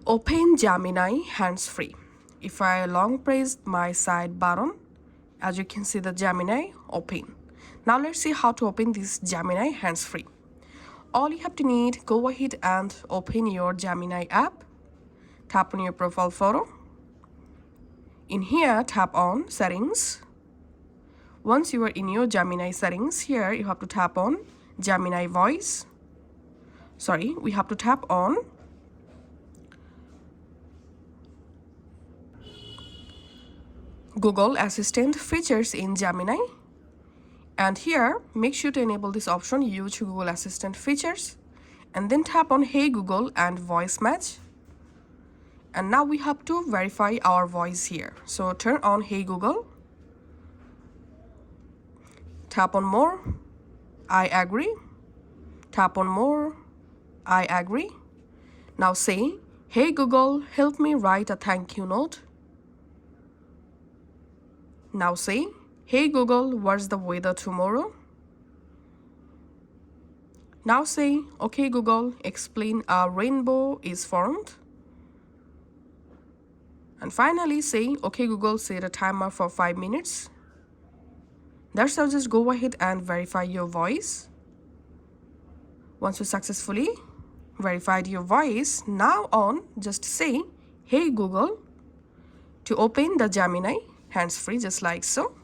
Open Gemini hands-free. If I long press my side button, as you can see the Gemini open. Now let's see how to open this Gemini hands-free. All you have to need, go ahead and open your Gemini app. Tap on your profile photo. In here, tap on settings. Once you are in your Gemini settings, here you have to tap on Gemini voice. We have to tap on Google Assistant features in Gemini. And here, make sure to enable this option, use Google Assistant features. And then tap on Hey Google and voice match. And now we have to verify our voice here. So turn on Hey Google. Tap on more. I agree. Tap on more. I agree. Now say, Hey Google, help me write a thank you note. Now say, Hey Google, what's the weather tomorrow? Now say, Okay Google, explain a rainbow is formed. And finally say, Okay Google, set a timer for 5 minutes. That's how. Just go ahead and verify your voice. Once you successfully verified your voice, now on, just say, Hey Google, to open the Gemini hands-free, just like so.